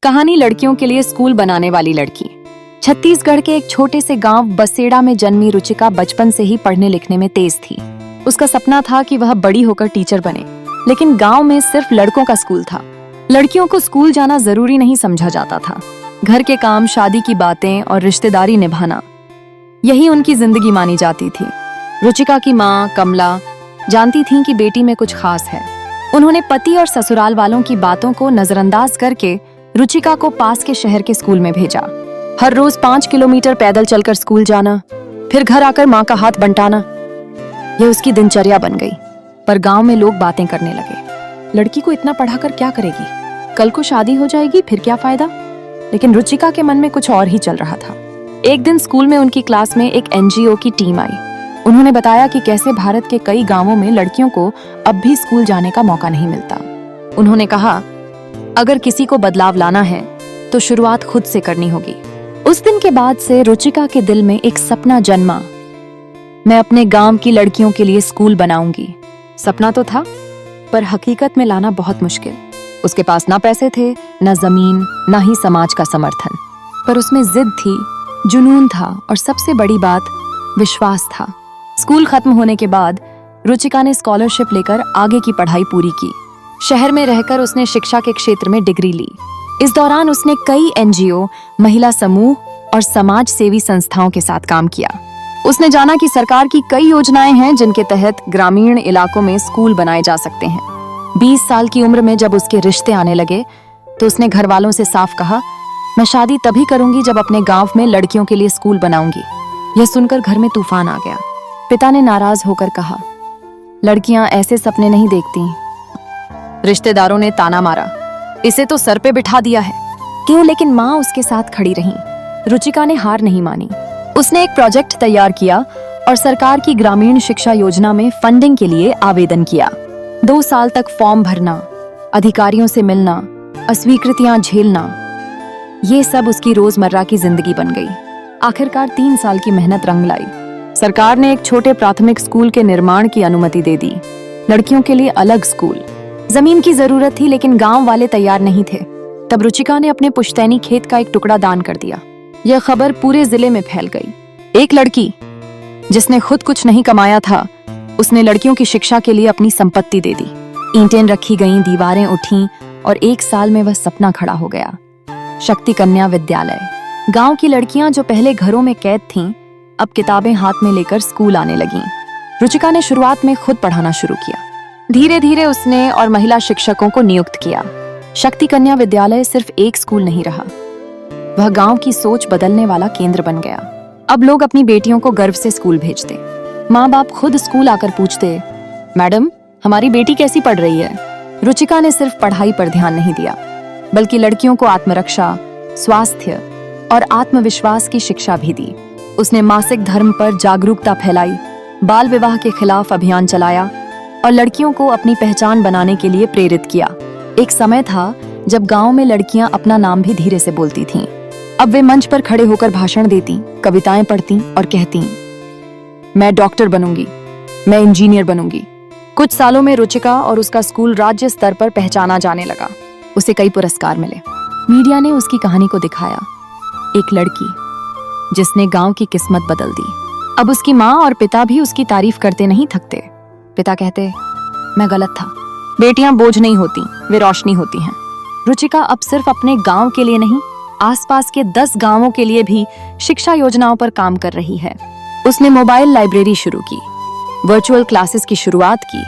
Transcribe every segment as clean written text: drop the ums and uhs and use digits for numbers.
कहानी लड़कियों के लिए स्कूल बनाने वाली लड़की। छत्तीसगढ़ के एक छोटे से गांव बसेड़ा में जन्मी रुचिका बचपन से ही पढ़ने लिखने में तेज थी। उसका सपना था कि वह बड़ी होकर टीचर बने, लेकिन गांव में सिर्फ लड़कों का स्कूल था। लड़कियों को स्कूल जाना जरूरी नहीं समझा जाता था। घर के काम, शादी की बातें और रिश्तेदारी निभाना, यही उनकी जिंदगी मानी जाती थी। रुचिका की माँ कमला जानती थीं कि बेटी में कुछ खास है। उन्होंने पति और ससुराल वालों की बातों को नजरअंदाज करके रुचिका को पास के शहर के स्कूल में भेजा। हर रोज 5 किलोमीटर पैदल चलकर स्कूल जाना, फिर घर आकर माँ का हाथ बंटाना, यह उसकी दिनचर्या बन गई। पर गांव में लोग बातें करने लगे, लड़की को इतना पढ़ाकर क्या करेगी, कल को शादी हो जाएगी, फिर क्या फायदा। लेकिन रुचिका के मन में कुछ और ही चल रहा था। एक दिन स्कूल में उनकी क्लास में एक NGO की टीम आई। उन्होंने बताया कि कैसे भारत के कई गांवों में लड़कियों को अब भी स्कूल जाने का मौका नहीं मिलता। उन्होंने कहा, अगर किसी को बदलाव लाना है तो शुरुआत खुद से करनी होगी। उस दिन के बाद से रुचिका के दिल में एक सपना जन्मा, मैं अपने गांव की लड़कियों के लिए स्कूल बनाऊंगी। सपना तो था, पर हकीकत में लाना बहुत मुश्किल। उसके पास ना पैसे थे, ना जमीन, ना ही समाज का समर्थन, पर उसमें जिद थी, जुनून था और सबसे बड़ी बात विश्वास था। स्कूल खत्म होने के बाद रुचिका ने स्कॉलरशिप लेकर आगे की पढ़ाई पूरी की। शहर में रहकर उसने शिक्षा के क्षेत्र में डिग्री ली। इस दौरान उसने कई NGO, महिला समूह और समाज सेवी संस्थाओं के साथ काम किया। उसने जाना कि सरकार की कई योजनाएं हैं जिनके तहत ग्रामीण इलाकों में स्कूल बनाए जा सकते हैं। 20 साल की उम्र में जब उसके रिश्ते आने लगे तो उसने घर वालों से साफ कहा, मैं शादी तभी करूंगी जब अपने गांव में लड़कियों के लिए स्कूल बनाऊंगी। यह सुनकर घर में तूफान आ गया। पिता ने नाराज होकर कहा, लड़कियां ऐसे सपने नहीं देखती। रिश्तेदारों ने ताना मारा, इसे तो सर पे बिठा दिया है। क्यों? लेकिन माँ उसके साथ खड़ी रही। रुचिका ने हार नहीं मानी। उसने एक प्रोजेक्ट तैयार किया और सरकार की ग्रामीण शिक्षा योजना में फंडिंग के लिए आवेदन किया। 2 साल तक फॉर्म भरना, अधिकारियों से मिलना, अस्वीकृतियां झेलना, ये सब उसकी रोजमर्रा की जिंदगी बन गई। आखिरकार 3 साल की मेहनत रंग लाई। सरकार ने एक छोटे प्राथमिक स्कूल के निर्माण की अनुमति दे दी। लड़कियों के लिए अलग स्कूल। जमीन की जरूरत थी, लेकिन गांव वाले तैयार नहीं थे। तब रुचिका ने अपने पुश्तैनी खेत का एक टुकड़ा दान कर दिया। यह खबर पूरे जिले में फैल गई। एक लड़की जिसने खुद कुछ नहीं कमाया था, उसने लड़कियों की शिक्षा के लिए अपनी संपत्ति दे दी। ईंटें रखी गईं, दीवारें उठीं और 1 साल में वह सपना खड़ा हो गया। शक्ति कन्या विद्यालय। गांव की लड़कियां जो पहले घरों में कैद थीं, अब किताबें हाथ में लेकर स्कूल आने लगीं। रुचिका ने शुरुआत में खुद पढ़ाना शुरू किया। धीरे धीरे उसने और महिला शिक्षकों को नियुक्त किया। शक्ति कन्या विद्यालय सिर्फ एक स्कूल नहीं रहा, वह गांव की सोच बदलने वाला केंद्र बन गया। अब लोग अपनी बेटियों को गर्व से स्कूल भेजते। माँ बाप खुद स्कूल आकर पूछते, मैडम हमारी बेटी कैसी पढ़ रही है। रुचिका ने सिर्फ पढ़ाई पर ध्यान नहीं दिया, बल्कि लड़कियों को आत्मरक्षा, स्वास्थ्य और आत्मविश्वास की शिक्षा भी दी। उसने मासिक धर्म पर जागरूकता फैलाई, बाल विवाह के खिलाफ अभियान चलाया और लड़कियों को अपनी पहचान बनाने के लिए प्रेरित किया। एक समय था जब गांव में लड़कियां अपना नाम भी धीरे से बोलती थीं। अब वे मंच पर खड़े होकर भाषण देती, कविताएं पढ़ती और कहती, मैं डॉक्टर बनूंगी, मैं इंजीनियर बनूंगी। कुछ सालों में रुचिका और उसका स्कूल राज्य स्तर पर पहचाना जाने लगा। उसे कई पुरस्कार मिले। मीडिया ने उसकी कहानी को दिखाया, एक लड़की जिसने गांव की किस्मत बदल दी। अब उसकी माँ और पिता भी उसकी तारीफ करते नहीं थकते। पिता कहते, मैं गलत था, बेटियां बोझ नहीं होती, वे रोशनी होती हैं। रुचिका अब सिर्फ अपने गांव के लिए नहीं, आसपास के 10 गांवों के लिए भी शिक्षा योजनाओं पर काम कर रही है। उसने मोबाइल लाइब्रेरी शुरू की, वर्चुअल क्लासेस की शुरुआत की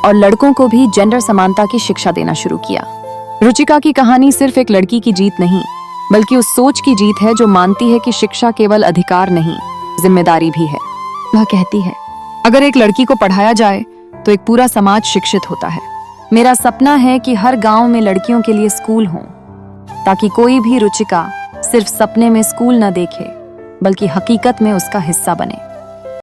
और लड़कों को भी जेंडर समानता की शिक्षा देना शुरू किया। रुचिका की कहानी सिर्फ एक लड़की की जीत नहीं, बल्कि उस सोच की जीत है जो मानती है कि शिक्षा केवल अधिकार नहीं, जिम्मेदारी भी है। वह कहती है, अगर एक लड़की को पढ़ाया जाए तो एक पूरा समाज शिक्षित होता है। मेरा सपना है कि हर गांव में लड़कियों के लिए स्कूल हों, ताकि कोई भी रुचिका सिर्फ सपने में स्कूल न देखे, बल्कि हकीकत में उसका हिस्सा बने।